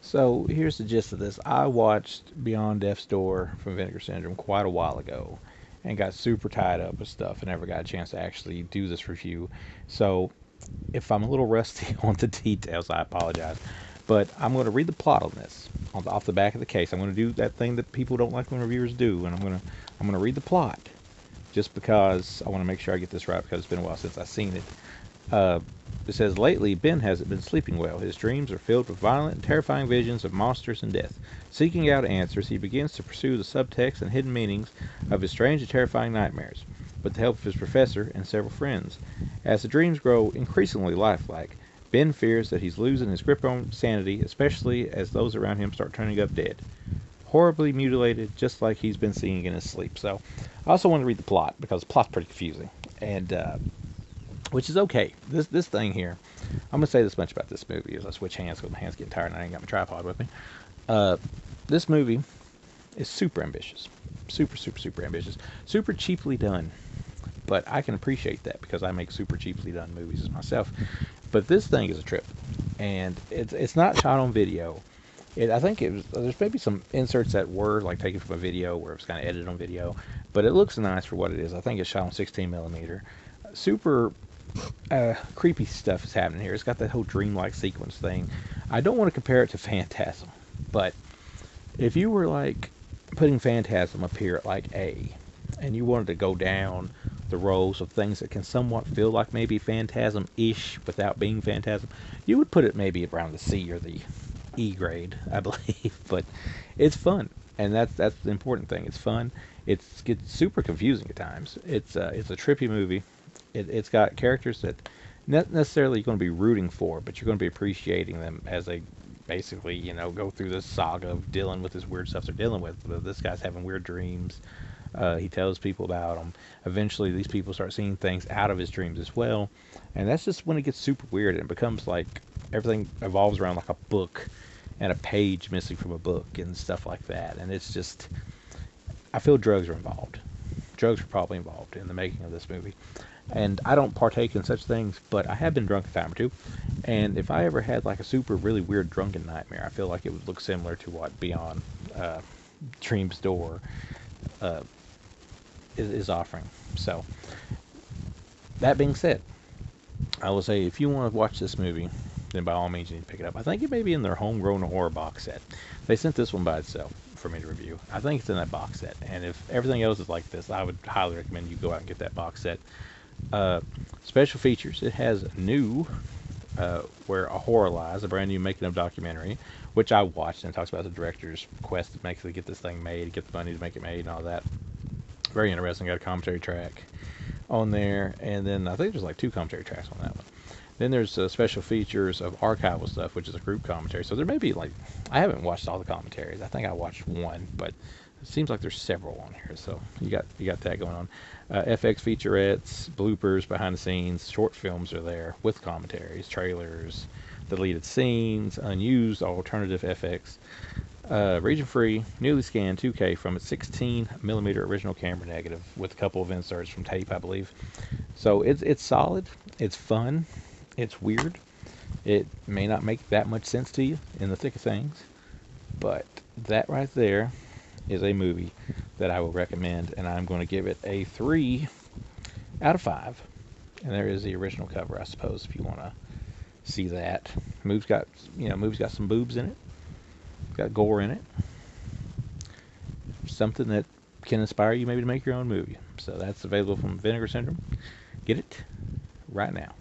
So here's the gist of this. I watched Beyond Death's Door from Vinegar Syndrome quite a while ago and got super tied up with stuff and never got a chance to actually do this review. So if I'm a little rusty on the details, I apologize. But I'm going to read the plot on this off the back of the case. I'm going to do that thing that people don't like when reviewers do, and I'm going to read the plot just because I want to make sure I get this right because it's been a while since I've seen it. Uh, it says, lately, Ben hasn't been sleeping well. His dreams are filled with violent and terrifying visions of monsters and death. Seeking out answers, he begins to pursue the subtext and hidden meanings of his strange and terrifying nightmares, with the help of his professor and several friends. As the dreams grow increasingly lifelike, Ben fears that he's losing his grip on sanity, especially as those around him start turning up dead. Horribly mutilated, just like he's been seeing in his sleep. So, I also want to read the plot, because the plot's pretty confusing. And, which is okay. This thing here, I'm gonna say this much about this movie as I switch hands because my hands getting tired and I ain't got my tripod with me. This movie is super ambitious, super ambitious, super cheaply done. But I can appreciate that because I make super cheaply done movies myself. But this thing is a trip, and it's not shot on video. I think there's maybe some inserts that were like taken from a video where it was kind of edited on video, but it looks nice for what it is. I think it's shot on 16 millimeter. Super creepy stuff is happening here. It's got that whole dreamlike sequence thing. I don't want to compare it to Phantasm, but if you were like putting Phantasm up here at like A, and you wanted to go down the rows of things that can somewhat feel like maybe Phantasm-ish without being Phantasm, you would put it maybe around the C or the E grade, I believe. But it's fun, and that's the important thing. It's fun. It gets super confusing at times. It's a trippy movie. It's got characters that not necessarily you're going to be rooting for, but you're going to be appreciating them as they basically, go through this saga of dealing with this weird stuff they're dealing with. This guy's having weird dreams. He tells people about them. Eventually, these people start seeing things out of his dreams as well. And that's just when it gets super weird and it becomes like everything evolves around like a book and a page missing from a book and stuff like that. And it's just, I feel drugs are involved. Drugs are probably involved in the making of this movie. And I don't partake in such things, but I have been drunk a time or two. And if I ever had like a super really weird drunken nightmare, I feel like it would look similar to what Beyond Dream's Door is offering. So, that being said, I will say if you want to watch this movie, then by all means you need to pick it up. I think it may be in their homegrown horror box set. They sent this one by itself for me to review. I think it's in that box set. And if everything else is like this, I would highly recommend you go out and get that box set. Special features. It has new Where a Horror Lies, a brand new making of documentary, which I watched, and it talks about the director's quest to basically get this thing made, get the money to make it made, and all that. Very interesting. Got a commentary track on there, and then I think there's like 2 commentary tracks on that one. Then there's special features of archival stuff, which is a group commentary. So there may be like, I haven't watched all the commentaries. I think I watched one, but it seems like there's several on here. So you got that going on. FX featurettes, bloopers, behind the scenes, short films are there with commentaries, trailers, deleted scenes, unused alternative FX. Region free, newly scanned 2K from its 16 millimeter original camera negative with a couple of inserts from tape, I believe. So it's solid, it's fun, it's weird. It may not make that much sense to you in the thick of things, but that right there is a movie that I will recommend, and I'm going to give it a 3 out of 5. And there is the original cover, I suppose, if you want to see that. Movie's got some boobs in it. Got gore in it. Something that can inspire you maybe to make your own movie. So that's available from Vinegar Syndrome. Get it right now.